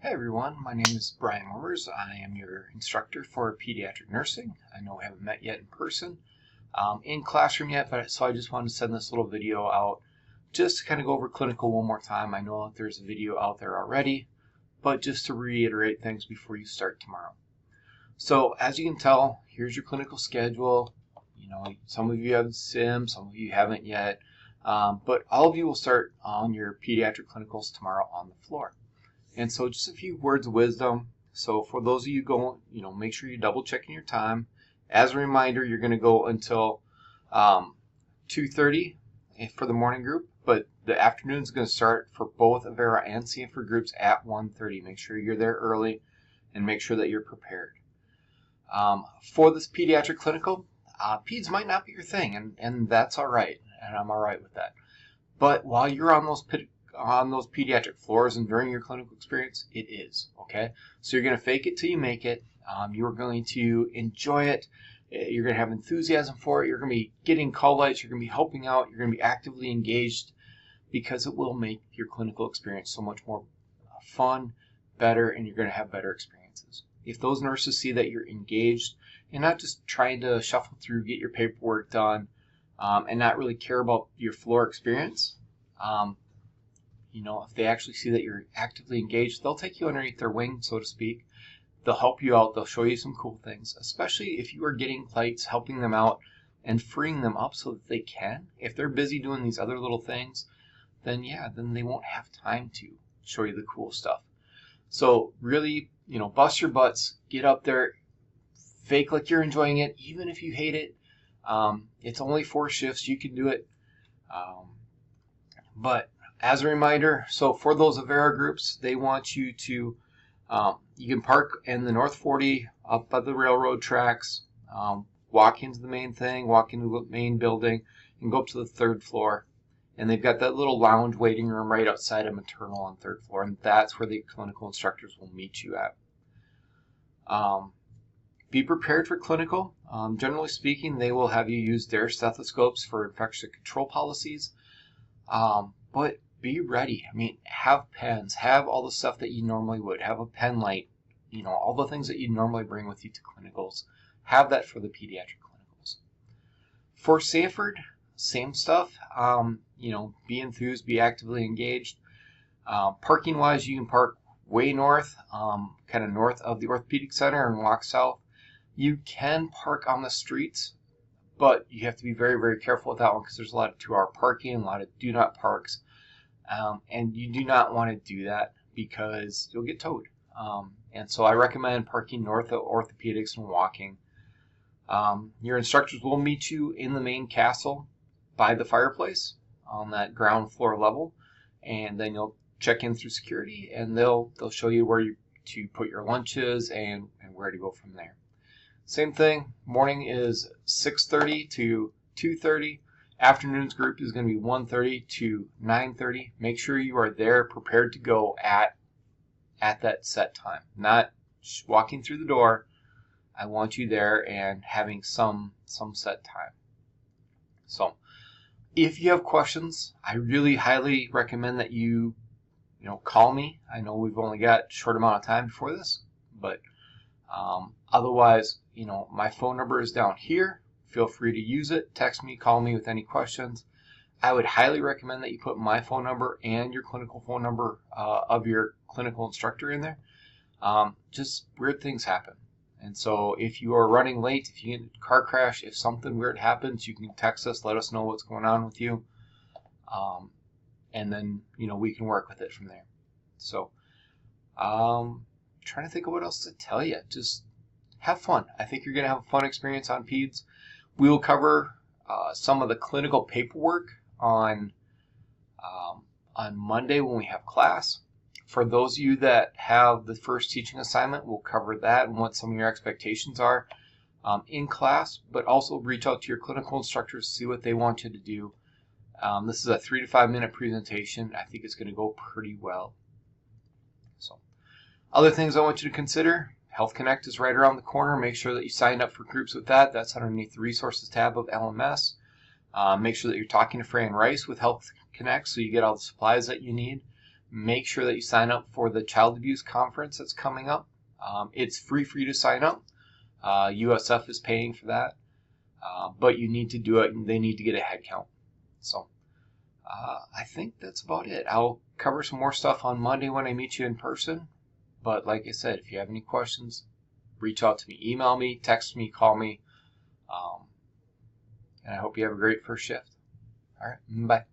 Hi everyone, my name is Brian Wormers. I am your instructor for pediatric nursing. I know we haven't met yet in person, in classroom yet, so I just wanted to send this little video out just to kind of go over clinical one more time. I know that there's a video out there already, but just to reiterate things before you start tomorrow. So as you can tell, here's your clinical schedule. You know, some of you have sim, some of you haven't yet, but all of you will start on your pediatric clinicals tomorrow on the floor. And so just a few words of wisdom. So for those of you going, make sure you double check in your time. As a reminder, you're going to go until 2:30 for the morning group, but the afternoon is going to start for both Avera and Sanford groups at 1:30. Make sure you're there early and make sure that you're prepared. For this pediatric clinical, peds might not be your thing, and that's all right, and I'm all right with that. But while you're on those pediatric floors and during your clinical experience, it is, okay? So you're going to fake it till you make it. You're going to enjoy it. You're going to have enthusiasm for it. You're going to be getting call lights. You're going to be helping out. You're going to be actively engaged because it will make your clinical experience so much more fun, better, and you're going to have better experiences. If those nurses see that you're engaged and not just trying to shuffle through, get your paperwork done, and not really care about your floor experience, if they actually see that you're actively engaged, they'll take you underneath their wing, so to speak. They'll help you out. They'll show you some cool things, especially if you are getting lights, helping them out, and freeing them up so that they can. If they're busy doing these other little things, then they won't have time to show you the cool stuff. So really, bust your butts, get up there, fake like you're enjoying it, even if you hate it. It's only 4 shifts. You can do it. But as a reminder, so for those Avera groups, they want you to, you can park in the North 40 up by the railroad tracks, walk into the main thing, walk into the main building, and go up to the 3rd floor. And they've got that little lounge waiting room right outside of maternal on 3rd floor, and that's where the clinical instructors will meet you at. Be prepared for clinical. Generally speaking, they will have you use their stethoscopes for infection control policies, but be ready. Have pens, have all the stuff that you normally would, have a pen light, all the things that you normally bring with you to clinicals. Have that for the pediatric clinicals. For Sanford, same stuff. Be enthused, be actively engaged. Parking wise, you can park way north, kind of north of the orthopedic center and walk south. You can park on the streets, but you have to be very, very careful with that one because there's a lot of 2-hour parking, a lot of do not parks. And you do not want to do that because you'll get towed. And so I recommend parking north of orthopedics and walking. Your instructors will meet you in the main castle by the fireplace on that ground floor level, and then you'll check in through security, and they'll show you where to put your lunches and where to go from there. Same thing. Morning is 6:30 to 2:30. Afternoon's group is going to be 1:30 to 9:30. Make sure you are there prepared to go at that set time. Not walking through the door. I want you there and having some set time. So if you have questions, I really highly recommend that you call me. I know we've only got a short amount of time before this, but otherwise, my phone number is down here. Feel free to use it. Text me, call me with any questions. I would highly recommend that you put my phone number and your clinical phone number of your clinical instructor in there. Just weird things happen. And so if you are running late, if you get in a car crash, if something weird happens, you can text us, let us know what's going on with you. And then, we can work with it from there. So, trying to think of what else to tell you. Just have fun. I think you're going to have a fun experience on peds. We will cover some of the clinical paperwork on Monday when we have class. For those of you that have the first teaching assignment, we'll cover that and what some of your expectations are in class, but also reach out to your clinical instructors to see what they want you to do. This is a 3 to 5 minute presentation. I think it's going to go pretty well. So, other things I want you to consider. Health Connect is right around the corner. Make sure that you sign up for groups with that. That's underneath the resources tab of LMS. Make sure that you're talking to Fran Rice with Health Connect so you get all the supplies that you need. make sure that you sign up for the child abuse conference that's coming up. It's free for you to sign up. USF is paying for that, but you need to do it, and they need to get a head count. So I think that's about it. I'll cover some more stuff on Monday when I meet you in person. But like I said, if you have any questions, reach out to me. Email me, text me, call me. And I hope you have a great first shift. All right, bye.